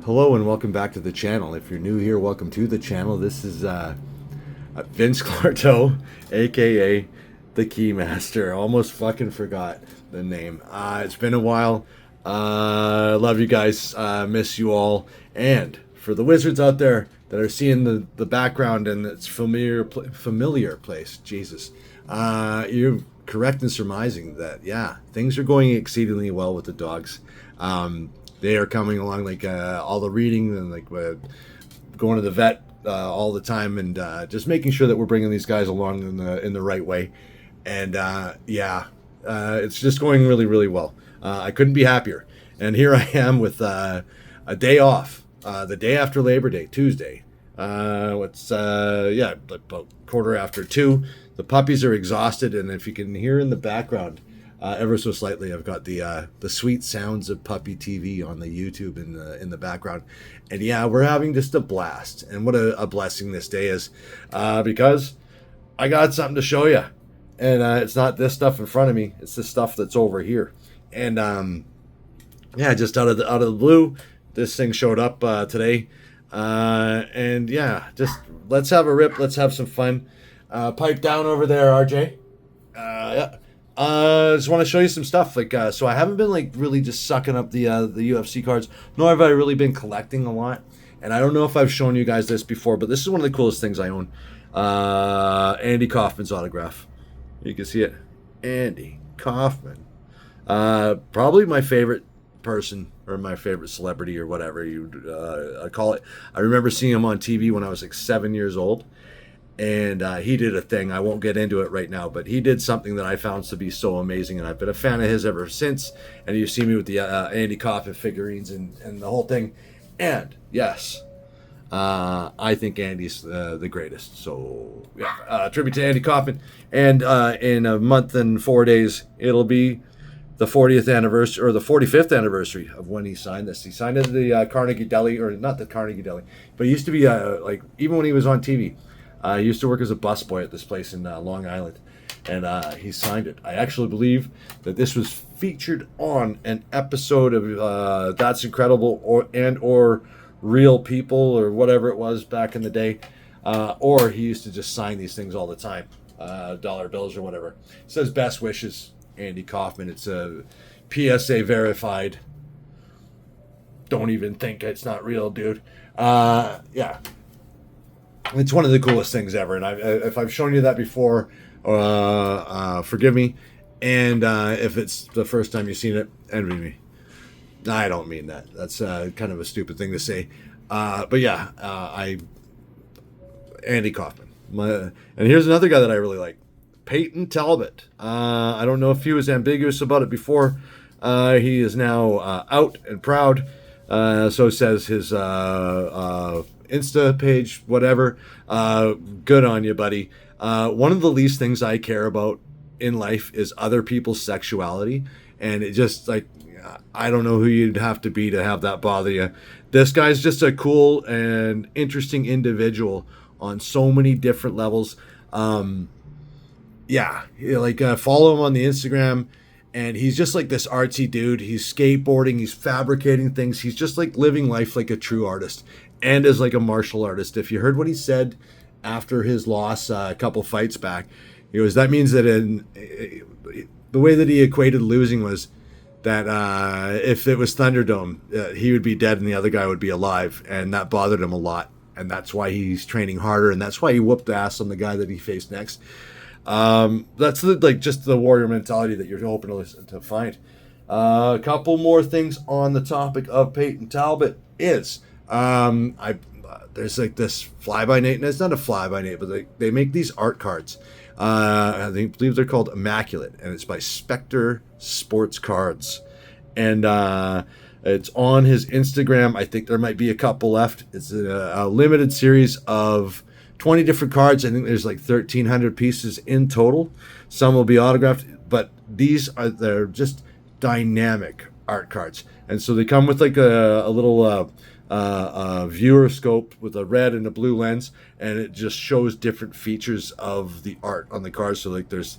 Hello and welcome back to the channel. If you're new here, welcome to the channel. This is Vince Clarteau, aka the Keymaster. Almost fucking forgot the name. It's been a while. Love you guys. Miss you all. And for the wizards out there that are seeing the background and it's familiar place, Jesus, you're correct in surmising that things are going exceedingly well with the dogs. They are coming along like all the reading and like going to the vet all the time and just making sure that we're bringing these guys along in the right way. And it's just going really, really well. I couldn't be happier. And here I am with a day off, the day after Labor Day, Tuesday. About quarter after 2. The puppies are exhausted, and if you can hear in the background, ever so slightly, I've got the sweet sounds of puppy TV on the YouTube in the background, and we're having just a blast. And what a blessing this day is, because I got something to show you, and it's not this stuff in front of me; it's the stuff that's over here. And just out of the blue, this thing showed up today, just let's have a rip, let's have some fun. Pipe down over there, RJ. Just want to show you some stuff. So I haven't been like really just sucking up the UFC cards, nor have I really been collecting a lot. And I don't know if I've shown you guys this before, but this is one of the coolest things I own. Andy Kaufman's autograph. You can see it. Andy Kaufman. Probably my favorite person or my favorite celebrity or whatever you call it. I remember seeing him on TV when I was like 7 years old. And he did a thing. I won't get into it right now, but he did something that I found to be so amazing, and I've been a fan of his ever since. And you see me with the Andy Kaufman figurines and the whole thing. And yes, I think Andy's the greatest. So tribute to Andy Kaufman. And in a month and 4 days, it'll be the 40th anniversary or the 45th anniversary of when he signed this. He signed it at the Carnegie Deli, or not the Carnegie Deli, but he used to be even when he was on TV. He used to work as a busboy at this place in Long Island, and he signed it. I actually believe that this was featured on an episode of That's Incredible or Real People or whatever it was back in the day, or he used to just sign these things all the time, dollar bills or whatever. It says best wishes, Andy Kaufman. It's a PSA verified. Don't even think it's not real, dude. It's one of the coolest things ever, and if I've shown you that before, forgive me. And if it's the first time you've seen it, envy me. I don't mean that. That's kind of a stupid thing to say. Andy Kaufman. And here's another guy that I really like, Peyton Talbot. I don't know if he was ambiguous about it before. He is now out and proud. So says his Insta page, whatever. Good on you, buddy. One of the least things I care about in life is other people's sexuality, and it just I don't know who you'd have to be to have that bother you. This guy's just a cool and interesting individual on so many different levels. Follow him on the Instagram. And he's just like this artsy dude. He's skateboarding. He's fabricating things. He's just like living life like a true artist and as like a martial artist. If you heard what he said after his loss a couple fights back, that means that the way that he equated losing was that if it was Thunderdome, he would be dead and the other guy would be alive. And that bothered him a lot. And that's why he's training harder. And that's why he whooped ass on the guy that he faced next. That's just the warrior mentality that you're hoping to find. A couple more things on the topic of Peyton Talbot is there's like this fly by Nate, and it's not a fly by Nate, but they make these art cards. I believe they're called Immaculate, and it's by Spectre Sports Cards, and it's on his Instagram. I think there might be a couple left. It's a limited series of 20 different cards. I think there's like 1,300 pieces in total. Some will be autographed, but they're just dynamic art cards. And so they come with like a little viewer scope with a red and a blue lens, and it just shows different features of the art on the cards. So like there's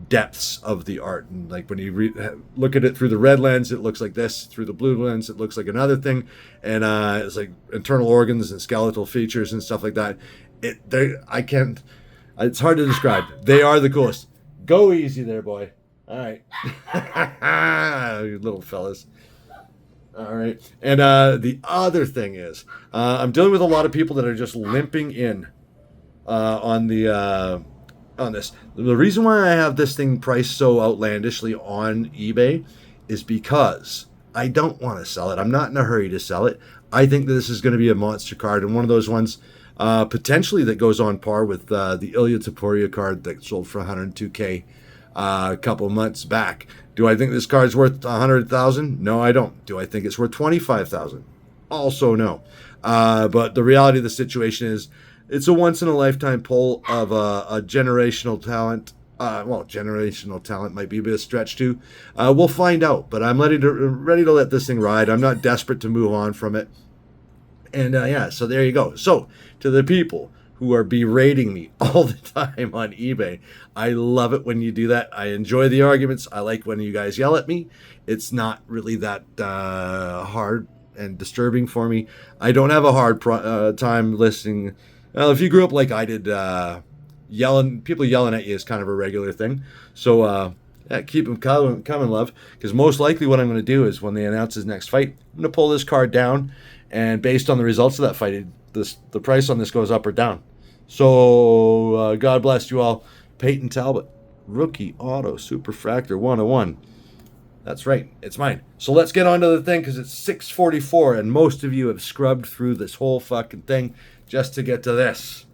depths of the art. And like when you look at it through the red lens, it looks like this. Through the blue lens, it looks like another thing. And it's like internal organs and skeletal features and stuff like that. It's hard to describe. They are the coolest. Go easy there, boy. All right. You little fellas. All right. And the other thing is, I'm dealing with a lot of people that are just limping in on this. The reason why I have this thing priced so outlandishly on eBay is because I don't want to sell it. I'm not in a hurry to sell it. I think that this is going to be a monster card, and one of those ones potentially that goes on par with the Ilya Taporia card that sold for 102K a couple months back. Do I think this card's worth 100,000? No, I don't. Do I think it's worth 25,000? Also, no. But the reality of the situation is, it's a once-in-a-lifetime pull of a generational talent. Generational talent might be a bit of a stretch too. We'll find out, but I'm ready to let this thing ride. I'm not desperate to move on from it. And so there you go. So to the people who are berating me all the time on eBay, I love it when you do that. I enjoy the arguments. I like when you guys yell at me. It's not really that hard and disturbing for me. I don't have a hard time listening. Well, if you grew up like I did, people yelling at you is kind of a regular thing. So keep them coming, love. Because most likely what I'm going to do is when they announce his next fight, I'm going to pull this card down. And based on the results of that fight, the price on this goes up or down. So God bless you all. Peyton Talbot, rookie auto superfractor 101. That's right, it's mine. So let's get on to the thing because it's 6:44 and most of you have scrubbed through this whole fucking thing just to get to this.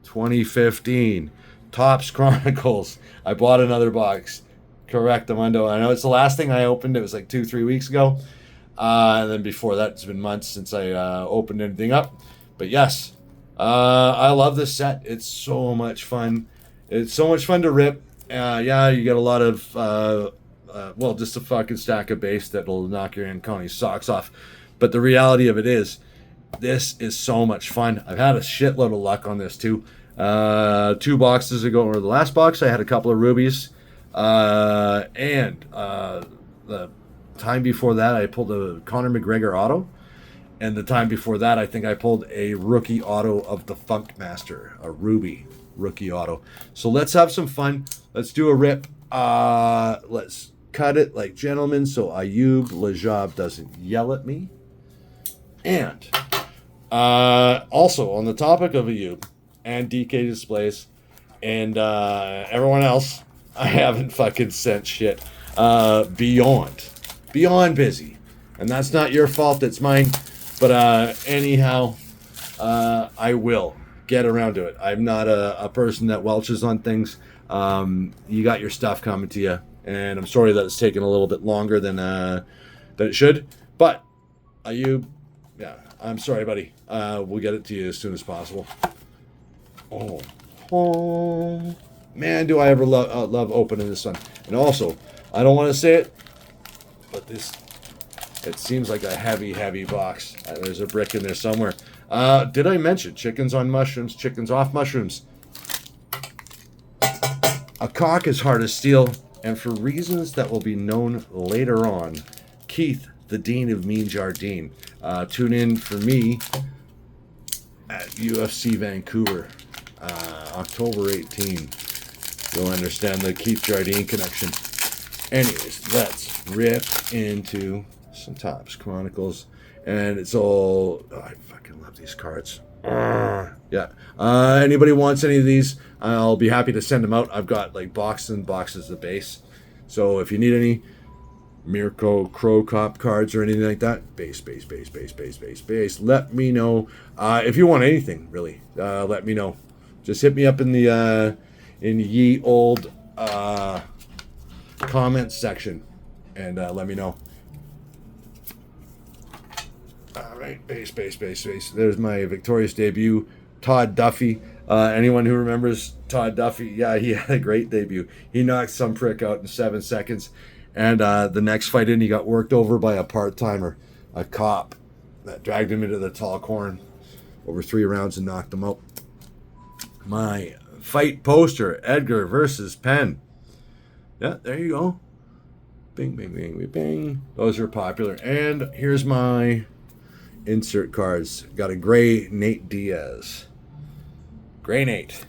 2015 Topps Chronicles. I bought another box. Correct, Amundo. I know it's the last thing I opened. It was like 2-3 weeks ago. And then before that, it's been months since I opened anything up. But yes, I love this set. It's so much fun. It's so much fun to rip. You get a lot of, just a fucking stack of base that'll knock your Aunt Connie's socks off. But the reality of it is, this is so much fun. I've had a shitload of luck on this too. 2 boxes ago, or the last box, I had a couple of rubies. And the time before that, I pulled a Conor McGregor auto. And the time before that, I think I pulled a rookie auto of the Funk Master, a ruby rookie auto. So let's have some fun. Let's do a rip. Let's cut it like gentlemen so Ayub Lajab doesn't yell at me. And also, on the topic of Ayub and DK Displays and everyone else, I haven't fucking sent shit beyond busy. And that's not your fault, it's mine. But anyhow, I will get around to it. I'm not a person that welches on things. You got your stuff coming to you. And I'm sorry that it's taken a little bit longer than it should. But I'm sorry, buddy. We'll get it to you as soon as possible. Oh, man, do I ever love opening this one. And also, I don't want to say it, but it seems like a heavy box. There's a brick in there somewhere. Did I mention chickens on mushrooms, chickens off mushrooms? A cock is hard to steal, and for reasons that will be known later on, Keith, the Dean of Mean Jardine. Tune in for me at UFC Vancouver, October 18. You'll understand the Keith Jardine connection. Anyways, let's rip into some Topps Chronicles. And it's all... Oh, I fucking love these cards. Yeah. Anybody wants any of these, I'll be happy to send them out. I've got like boxes and boxes of base. So if you need any Mirko Crow Cop cards or anything like that, base, let me know. If you want anything, really, let me know. Just hit me up in the ye old comments section and let me know. All right, base. There's my victorious debut, Todd Duffy. Anyone who remembers Todd Duffy, yeah, he had a great debut. He knocked some prick out in 7 seconds. And the next fight in, he got worked over by a part-timer, a cop, that dragged him into the tall corn over 3 rounds and knocked him out. My fight poster, Edgar versus Penn. Yeah, there you go. Bing, bing, bing, bing, bing. Those are popular. And here's my insert cards. Got a gray Nate Diaz. Gray Nate.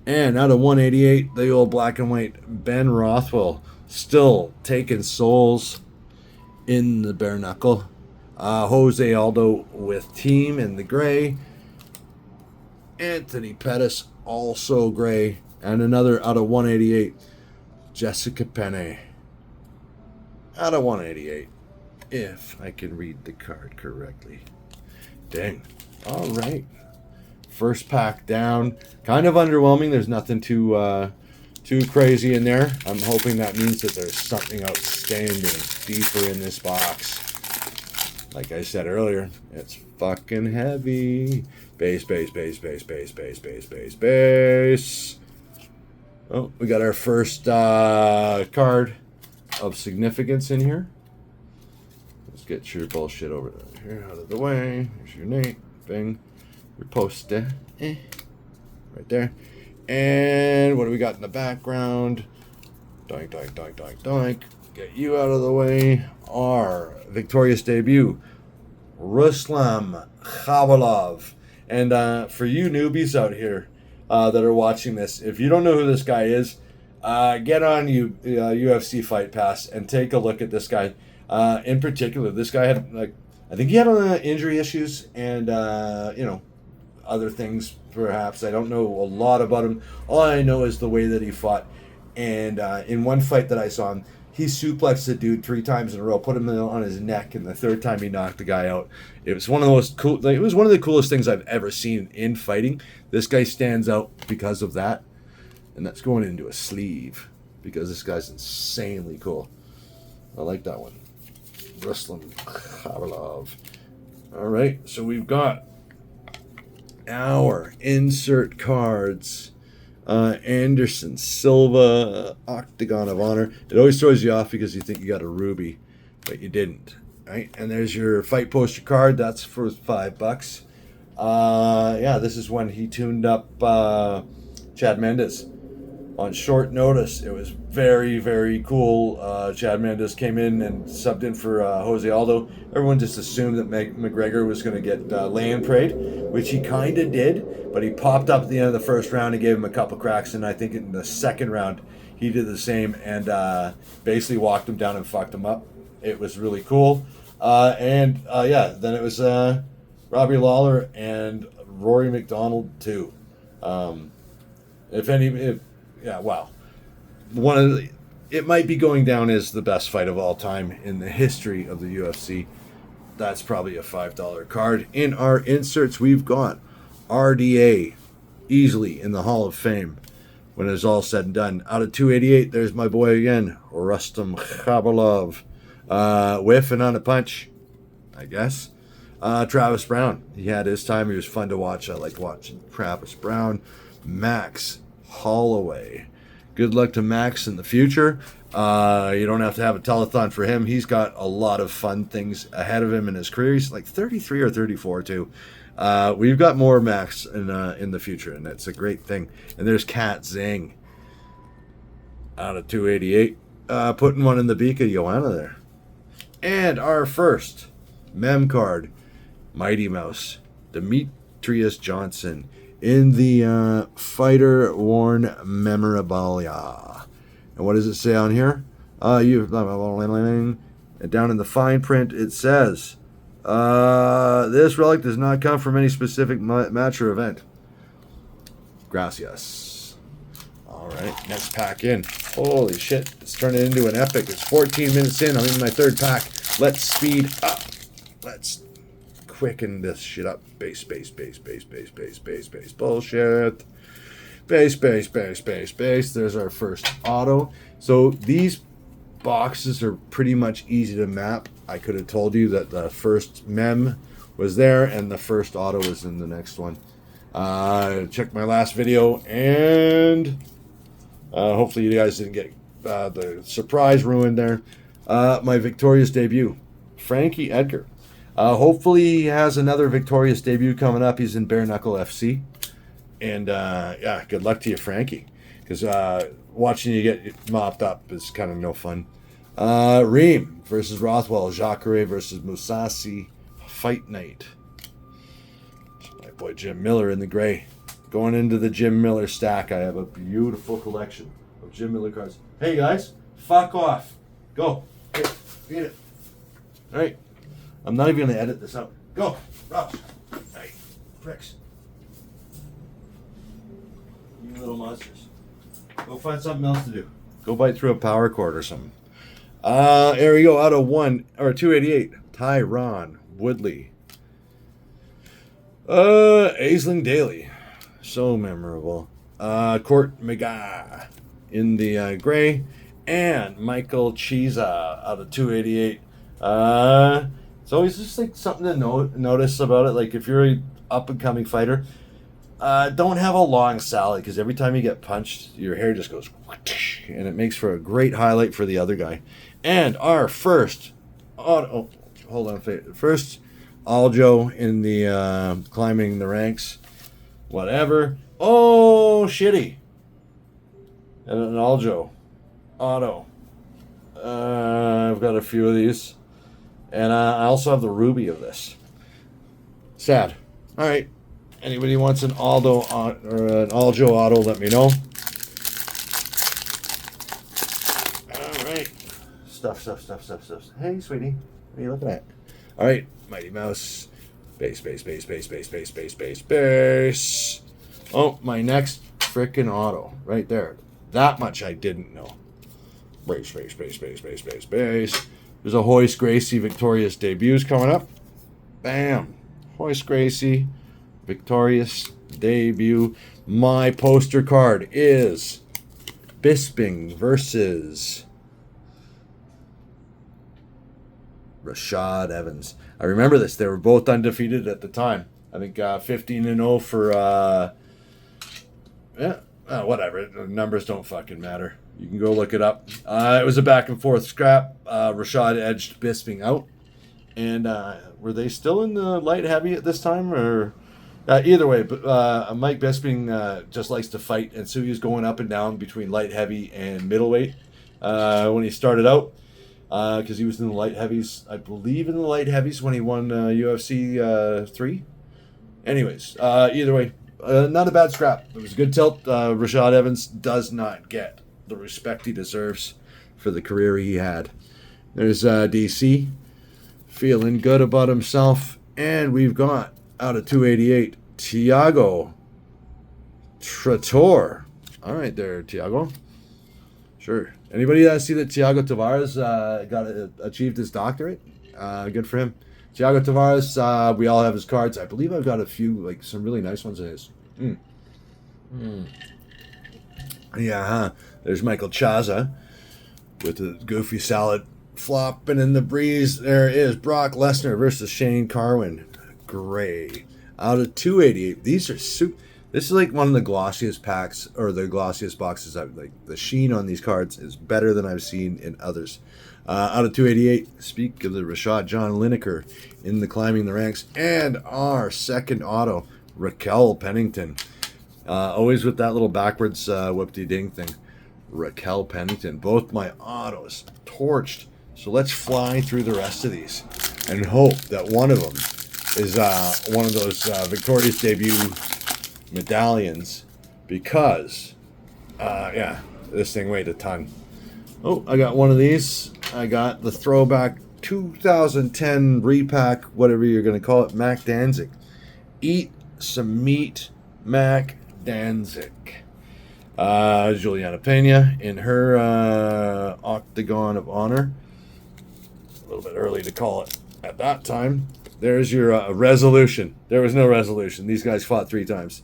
And out of 188, the old black and white Ben Rothwell. Still taking souls in the bare knuckle. Jose Aldo with team in the gray. Anthony Pettis also gray. And another out of 188, Jessica Penne. Out of 188. If I can read the card correctly. Dang. All right. First pack down. Kind of underwhelming. There's nothing too crazy in there. I'm hoping that means that there's something outstanding deeper in this box. Like I said earlier, it's fucking heavy. Base, base, base, base, base, base, base, base, base. Oh, we got our first card of significance in here. Let's get your bullshit over here out of the way. Here's your Nate. Bing. Your poster. Right there. And what do we got in the background? Doink, doink, doink, doink, doink. Get you out of the way. Our victorious debut, Ruslan Khabalov. And for you newbies out here that are watching this, if you don't know who this guy is, get on UFC Fight Pass and take a look at this guy. In particular, this guy had, I think he had injury issues and, other things perhaps. I don't know a lot about him. All I know is the way that he fought. And in one fight that I saw him, he suplexed the dude 3 times in a row, put him on his neck, and the third time he knocked the guy out. It was one of the most cool. It was one of the coolest things I've ever seen in fighting. This guy stands out because of that, and that's going into a sleeve because this guy's insanely cool. I like that one. Ruslan Khabalov. All right, so we've got our insert cards. Anderson Silva, Octagon of Honor. It always throws you off because you think you got a ruby, but you didn't. Right? And there's your fight poster card. That's for $5. Yeah, this is when he tuned up Chad Mendes on short notice. It was very, very cool. Chad Mendes came in and subbed in for Jose Aldo. Everyone just assumed that McGregor was going to get land prayed, which he kind of did, but he popped up at the end of the first round and gave him a couple cracks, and I think in the second round he did the same and basically walked him down and fucked him up. It was really cool. Then it was Robbie Lawler and Rory McDonald too. Wow. It might be going down as the best fight of all time in the history of the UFC. That's probably a $5 card. In our inserts, we've got RDA easily in the Hall of Fame when it's all said and done. Out of 288, there's my boy again, Rustam Khabalov. Whiffing on a punch, I guess. Travis Brown. He had his time. He was fun to watch. I like watching Travis Brown. Max Holloway. Good luck to Max in the future. You don't have to have a telethon for him. He's got a lot of fun things ahead of him in his career. He's like 33 or 34 too. We've got more Max in the future, and that's a great thing. And there's Kat Zing out of 288. Putting one in the beak of Joanna there. And our first mem card, Mighty Mouse, Demetrius Johnson, in the fighter worn memorabilia. And what does it say on here? And down in the fine print it says, this relic does not come from any specific match or event. Gracias. Alright, next pack in. Holy shit, it's turning into an epic. It's 14 minutes in. I'm in my third pack. Let's speed up. Let's quicken this shit up. Base. Bullshit. Base. There's our first auto. So these boxes are pretty much easy to map. I could have told you that the first mem was there and the first auto was in the next one. Check my last video, and hopefully you guys didn't get the surprise ruined there. My victorious debut, Frankie Edgar. Hopefully he has another victorious debut coming up. He's in Bare Knuckle FC. And good luck to you, Frankie. because watching you get mopped up is kind of no fun. Reem versus Rothwell, Jacare versus Musashi, Fight Night. My boy Jim Miller in the gray. Going into the Jim Miller stack, I have a beautiful collection of Jim Miller cards. Hey guys, fuck off. Go. Hey, eat it. All right. I'm not even going to edit this out. Go. Ross. Hey, pricks. You little monsters. Go find something else to do. Go bite through a power cord or something. There we go. Out of 288. Tyron Woodley. Aisling Daly. So memorable. Court McGah in the gray. And Michael Chiesa out of 288. It's always just like something to notice about it. Like if you're an up-and-coming fighter, don't have a long salad, because every time you get punched, your hair just goes whoosh, and it makes for a great highlight for the other guy. And our first first Aljo in the climbing the ranks, whatever. Oh, shitty. And an Aljo auto. I've got a few of these, and I also have the ruby of this. Sad. All right. Anybody wants an Aldo or an Aljo auto, let me know. All right. Stuff. Hey, sweetie. What are you looking at? All right. Mighty Mouse. Base. Oh, my next frickin' auto. Right there. That much I didn't know. Base. There's a Hoist Gracie Victorious debuts coming up. Bam. Hoist Gracie. Victorious debut. My poster card is Bisping versus Rashad Evans. I remember this. They were both undefeated at the time. I think 15-0 for whatever. The numbers don't fucking matter. You can go look it up. It was a back and forth scrap. Rashad edged Bisping out. And were they still in the light heavy at this time, or? Either way, but Mike Bisping just likes to fight, and so he was going up and down between light heavy and middleweight when he started out, because he was in the light heavies, I believe in the light heavies when he won UFC 3. Anyways, either way, not a bad scrap. It was a good tilt. Rashad Evans does not get the respect he deserves for the career he had. There's DC feeling good about himself, and we've got out of 288, Tiago Trator. All right there, Tiago. Sure. Anybody see that Tiago Tavares achieved his doctorate? Good for him. Tiago Tavares, we all have his cards. I believe I've got a few, like some really nice ones in his. Yeah, huh? There's Michael Chaza with the goofy salad flopping in the breeze. There is Brock Lesnar versus Shane Carwin. Gray out of 288. These are this is like one of the glossiest packs, or the glossiest boxes. Like the sheen on these cards is better than I've seen in others. Out of 288, speak of the Rashad John Lineker in the climbing the ranks, and our second auto, Raquel Pennington, always with that little backwards whoop-de-ding thing. Raquel Pennington, both my autos torched. So let's fly through the rest of these and hope that one of them is one of those Victorious debut medallions, because this thing weighed a ton. Oh, I got one of these. I got the throwback 2010 repack, whatever you're going to call it, Mac Danzig. Eat some meat, Mac Danzig. Juliana Pena in her Octagon of Honor. A little bit early to call it at that time. There's your resolution. There was no resolution. These guys fought 3 times.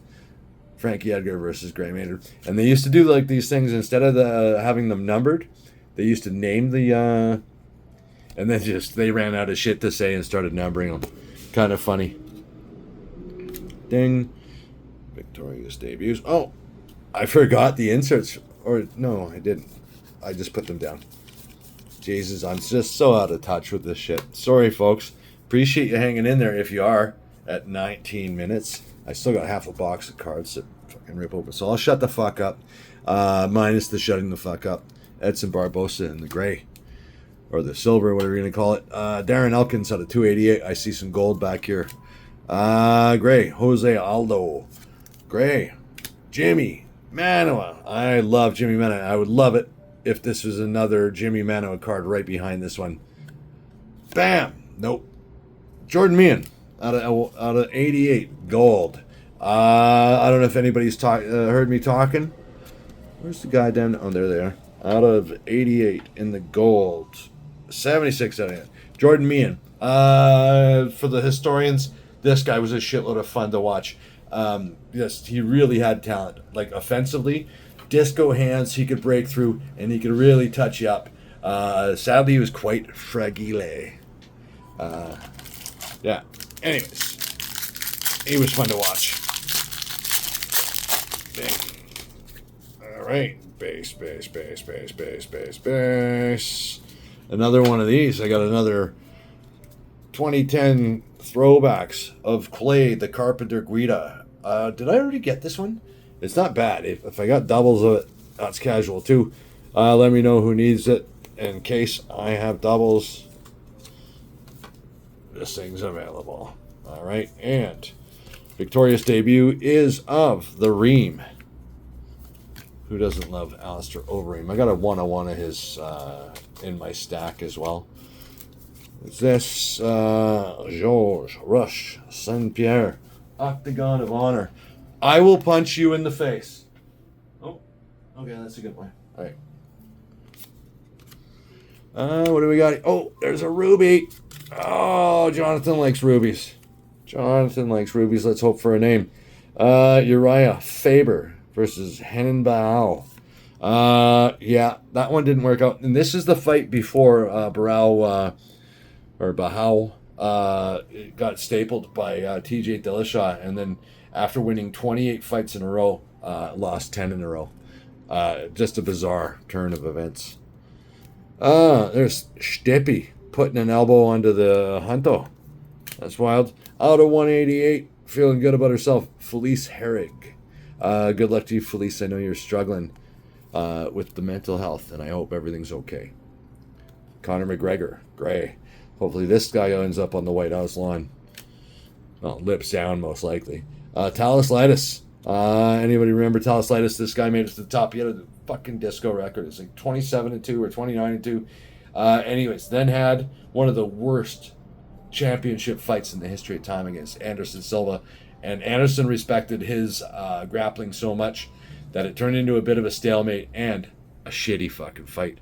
Frankie Edgar versus Gray Maynard. And they used to do like these things, instead of having them numbered, they used to name the... and then they ran out of shit to say and started numbering them. Kind of funny. Ding. Victorious debuts. Oh, I forgot the inserts. Or, no, I didn't. I just put them down. Jesus, I'm just so out of touch with this shit. Sorry, folks. Appreciate you hanging in there if you are at 19 minutes. I still got half a box of cards to fucking rip open, so I'll shut the fuck up. minus the shutting the fuck up. Edson Barbosa in the gray. Or the silver, whatever you're going to call it. Darren Elkins out of 288. I see some gold back here. Gray. Jose Aldo. Gray. Jimmy Manoa. I love Jimmy Manoa. I would love it if this was another Jimmy Manoa card right behind this one. Bam. Nope. Jordan Meehan out of 88. Gold. I don't know if anybody's heard me talking. Where's the guy down? Oh, there they are. Out of 88 in the gold. 76 out of it. Jordan Meehan. For the historians, this guy was a shitload of fun to watch. Yes, he really had talent. Like offensively, disco hands, he could break through, and he could really touch you up. Sadly, he was quite fragile. Yeah. Anyways, he was fun to watch. Bang. All right. Base. Another one of these. I got another 2010 throwbacks of Clay, the Carpenter Guida. Did I already get this one? It's not bad. If I got doubles of it, that's casual too. Let me know who needs it in case I have doubles. This thing's available. All right, and victorious debut is of the Ream. Who doesn't love Alistair Overeem? I got a one-on-one of his in my stack as well. It's this Georges Rush Saint Pierre Octagon of Honor. I will punch you in the face. Oh, okay, that's a good one. All right. What do we got? Oh, there's a ruby. Oh, Jonathan likes rubies. Jonathan likes rubies. Let's hope for a name. Uriah Faber versus Henan Baao. Yeah, that one didn't work out. And this is the fight before Baao got stapled by TJ Dillashaw, and then after winning 28 fights in a row, lost 10 in a row. Just a bizarre turn of events. There's Stippy putting an elbow onto the Hunto. That's wild. Out of 188, feeling good about herself. Felice Herrig. Good luck to you, Felice. I know you're struggling with the mental health, and I hope everything's okay. Conor McGregor, gray. Hopefully this guy ends up on the White House lawn. Well, lips down, most likely. Talis Litis. Anybody remember Talis Litis? This guy made it to the top. He had a fucking disco record. It's like 27-2 or 29-2. Anyways, then had one of the worst championship fights in the history of time against Anderson Silva. And Anderson respected his grappling so much that it turned into a bit of a stalemate and a shitty fucking fight.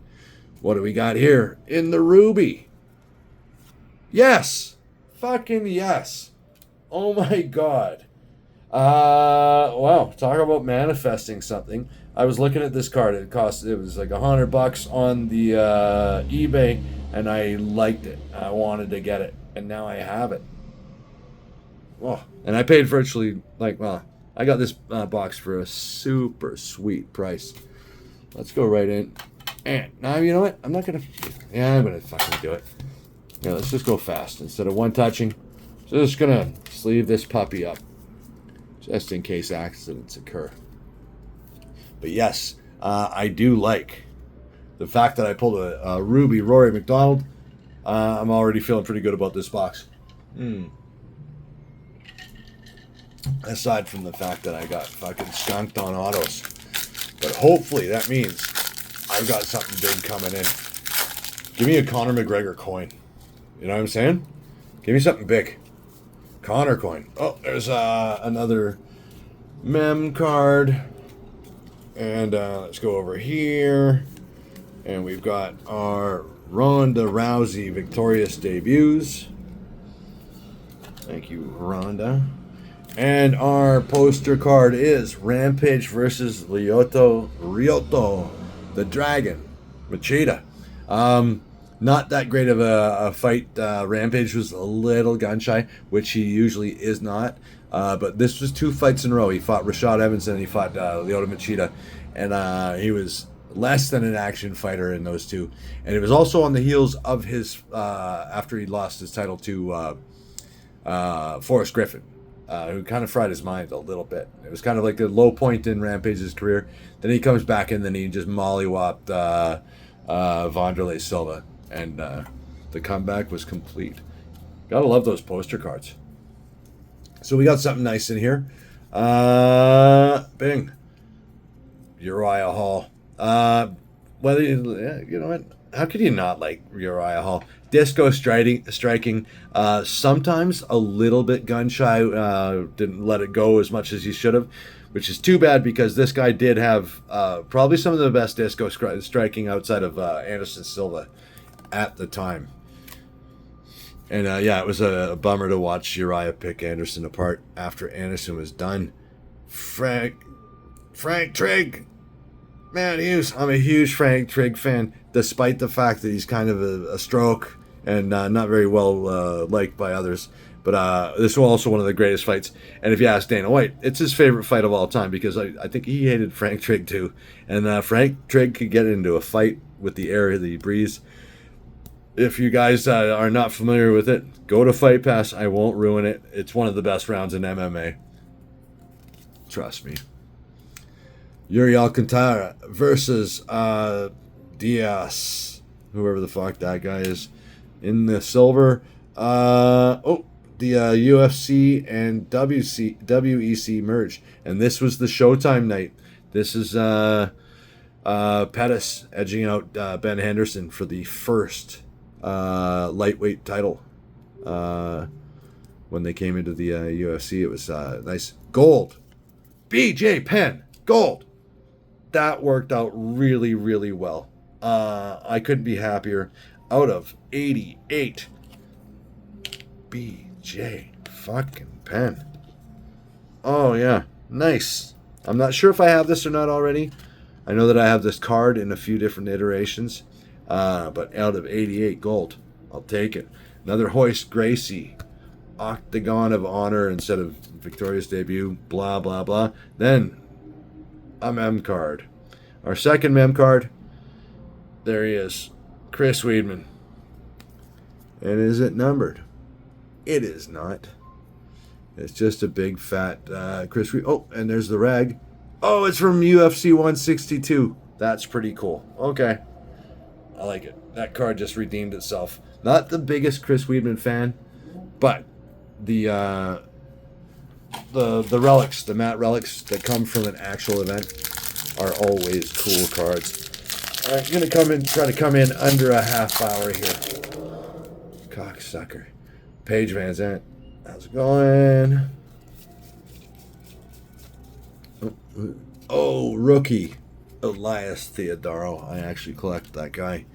What do we got here? In the Ruby. Yes. Fucking yes. Oh my God. Wow. Talk about manifesting something. I was looking at this card. It was like $100 on the eBay, and I liked it. I wanted to get it, and now I have it. Oh, and I paid virtually, I got this box for a super sweet price. Let's go right in. And now, you know what? I'm going to fucking do it. Yeah, let's just go fast. Instead of one touching, so just going to sleeve this puppy up. Just in case accidents occur. But yes, I do like the fact that I pulled a Ruby Rory McDonald. I'm already feeling pretty good about this box. Aside from the fact that I got fucking skunked on autos. But hopefully that means I've got something big coming in. Give me a Conor McGregor coin. You know what I'm saying? Give me something big. Conor coin. Oh, there's another mem card. And let's go over here. And we've got our Ronda Rousey victorious debuts. Thank you, Ronda. And our poster card is Rampage versus Ryota, the Dragon, Machida. Not that great of a fight. Rampage was a little gun shy, which he usually is not. But this was 2 fights in a row. He fought Rashad Evans and he fought Lyoto Machida. And he was less than an action fighter in those 2. And it was also on the heels of his, after he lost his title to Forrest Griffin. who kind of fried his mind a little bit. It was kind of like a low point in Rampage's career. Then he comes back and then he just mollywopped Wanderlei Silva, and the comeback was complete. Gotta love those poster cards. So we got something nice in here. Bing. Uriah Hall. Whether you know what? How could you not like Uriah Hall? Disco striking. Sometimes a little bit gun shy. Didn't let it go as much as he should have, which is too bad because this guy did have probably some of the best disco striking outside of Anderson Silva at the time. And yeah, it was a bummer to watch Uriah pick Anderson apart after Anderson was done. Frank Trigg. Man, I'm a huge Frank Trigg fan, despite the fact that he's kind of a stroke and not very well liked by others. But this was also one of the greatest fights. And if you ask Dana White, it's his favorite fight of all time because I think he hated Frank Trigg too. And Frank Trigg could get into a fight with the air that he breathes. If you guys are not familiar with it, go to Fight Pass. I won't ruin it. It's one of the best rounds in MMA. Trust me. Yuri Alcantara versus Diaz, whoever the fuck that guy is, in the silver. The UFC and WEC merged, and this was the Showtime night. This is Pettis edging out Ben Henderson for the first lightweight title. When they came into the UFC, it was nice. Gold. BJ Penn. Gold. That worked out really, really well. I couldn't be happier. Out of 88. BJ fucking Penn. Oh, yeah. Nice. I'm not sure if I have this or not already. I know that I have this card in a few different iterations. But out of 88 gold, I'll take it. Another Hoist Gracie. Octagon of Honor instead of Victoria's debut. Blah, blah, blah. Then a mem card. Our second mem card. There he is. Chris Weidman. And is it numbered? It is not. It's just a big fat Chris Weidman. Oh, and there's the rag. Oh, it's from UFC 162. That's pretty cool. Okay. I like it. That card just redeemed itself. Not the biggest Chris Weidman fan, but the relics, the matte relics that come from an actual event are always cool cards. All right, I'm gonna try to come in under a half hour here. Cocksucker. Paige Van Zandt. How's it going? Oh, rookie. Elias Theodoro. I actually collect that guy.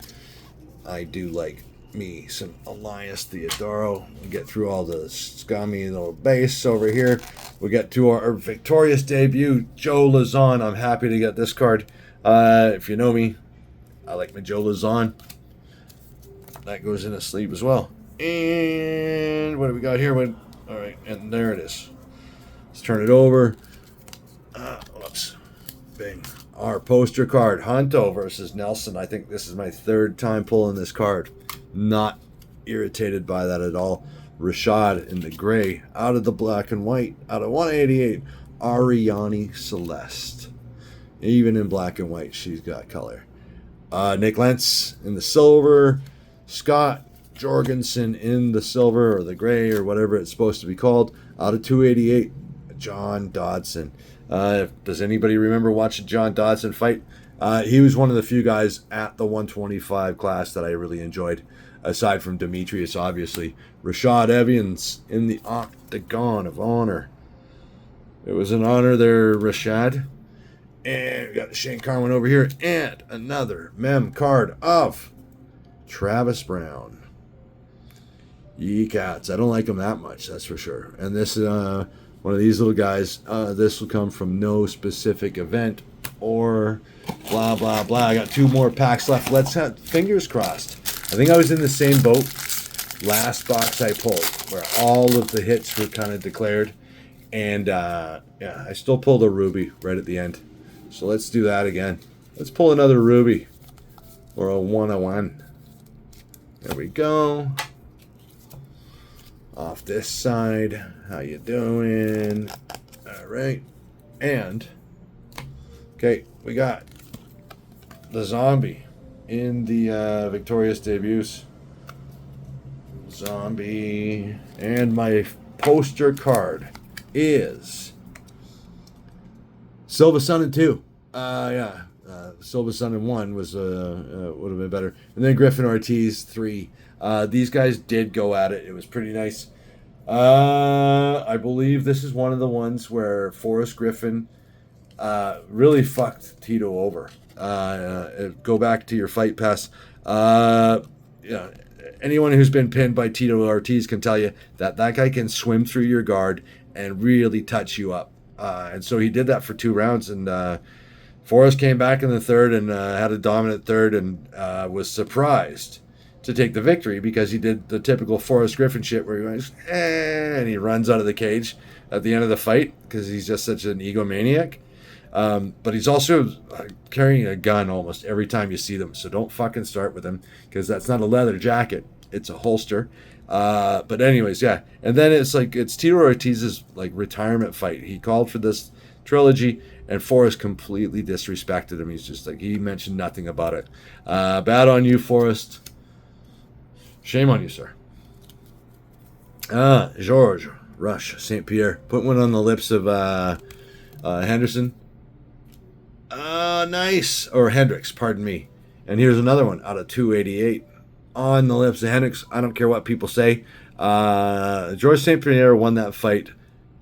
I do like me some Elias Theodoro. We get through all the scummy little base over here. We get to our victorious debut, Joe Lazon. I'm happy to get this card. If you know me, I like my Joe Lazon. That goes in a sleeve as well. And what do we got here? All right, and there it is. Let's turn it over. Whoops. Bing. Our poster card, Hunto versus Nelson. I think this is my third time pulling this card. Not irritated by that at all. Rashad in the gray, out of the black and white, out of 188. Ariane Celeste. Even in black and white, she's got color. Nick Lentz in the silver. Scott Jorgensen in the silver or the gray or whatever it's supposed to be called. Out of 288. John Dodson. Does anybody remember watching John Dodson fight? He was one of the few guys at the 125 class that I really enjoyed, aside from Demetrius, obviously. Rashad Evans in the Octagon of Honor. It was an honor there, Rashad. And we got Shane Carwin over here. And another mem card of Travis Brown. Yee cats. I don't like him that much, that's for sure. And this is one of these little guys. This will come from no specific event or blah, blah, blah. I got two more packs left. Let's have fingers crossed. I think I was in the same boat last box I pulled where all of the hits were kind of declared. And yeah, I still pulled a ruby right at the end. So let's do that again. Let's pull another ruby or a 101. There we go. Off this side, how you doing? All right, and okay, we got the zombie in the victorious debuts. Zombie, and my poster card is Silva Sun and 2. Silva Sun and 1 was would have been better, and then Griffin Ortiz 3. These guys did go at it. It was pretty nice. I believe this is one of the ones where Forrest Griffin really fucked Tito over. Go back to your fight pass. Yeah, anyone who's been pinned by Tito Ortiz can tell you that guy can swim through your guard and really touch you up. And so he did that for 2 rounds, and Forrest came back in the third and had a dominant third, and was surprised to take the victory because he did the typical Forrest Griffin shit where he goes, and he runs out of the cage at the end of the fight because he's just such an egomaniac. But he's also carrying a gun almost every time you see them. So don't fucking start with him because that's not a leather jacket. It's a holster. But anyways, yeah. And then it's Tito Ortiz's retirement fight. He called for this trilogy and Forrest completely disrespected him. He's just he mentioned nothing about it. Bad on you, Forrest. Shame on you, sir. George Rush St. Pierre. Put one on the lips of Henderson. Nice. Or Hendricks, pardon me. And here's another one out of 288. On the lips of Hendricks. I don't care what people say. George St. Pierre won that fight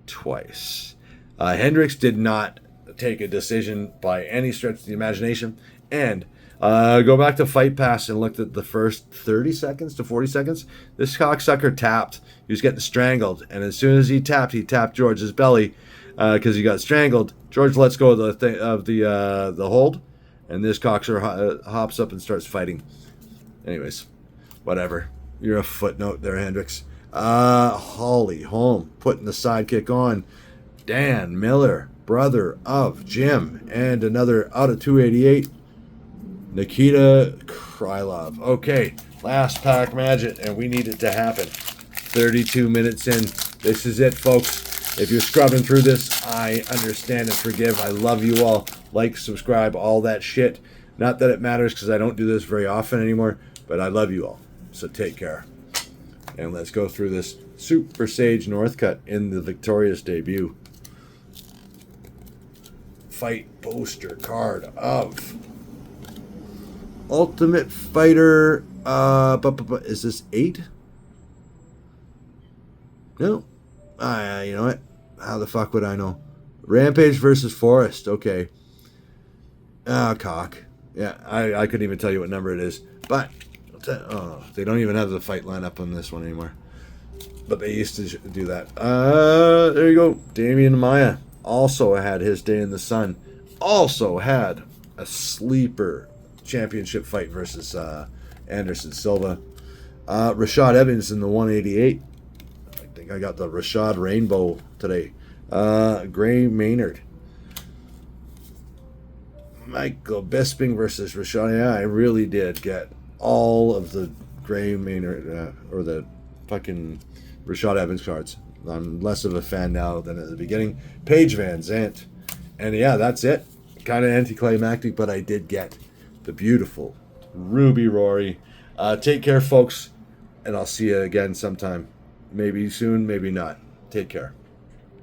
twice. Hendricks did not take a decision by any stretch of the imagination. And go back to Fight Pass and looked at the first 30 seconds to 40 seconds. This cocksucker tapped. He was getting strangled. And as soon as he tapped George's belly because he got strangled. George lets go of the hold. And this cocksucker hops up and starts fighting. Anyways, whatever. You're a footnote there, Hendricks. Holly Holm putting the sidekick on. Dan Miller, brother of Jim. And another out of 288. Nikita Krylov. Okay, last pack magic, and we need it to happen. 32 minutes in. This is it, folks. If you're scrubbing through this, I understand and forgive. I love you all. Like, subscribe, all that shit. Not that it matters because I don't do this very often anymore, but I love you all. So take care. And let's go through this Super Sage Northcutt in the victorious debut. Fight poster card of Ultimate Fighter. Is this 8? No. You know what? How the fuck would I know? Rampage versus Forrest. Okay. Cock. Yeah, I couldn't even tell you what number it is. But they don't even have the fight lineup on this one anymore. But they used to do that. There you go. Damian Maya also had his day in the sun. Also had a sleeper championship fight versus Anderson Silva. Rashad Evans in the 188. I think I got the Rashad Rainbow today. Gray Maynard. Michael Bisping versus Rashad. Yeah, I really did get all of the Gray Maynard or the fucking Rashad Evans cards. I'm less of a fan now than at the beginning. Paige Van Zandt. And yeah, that's it. Kind of anticlimactic, but I did get the beautiful Ruby Rory. Take care, folks, and I'll see you again sometime. Maybe soon, maybe not. Take care.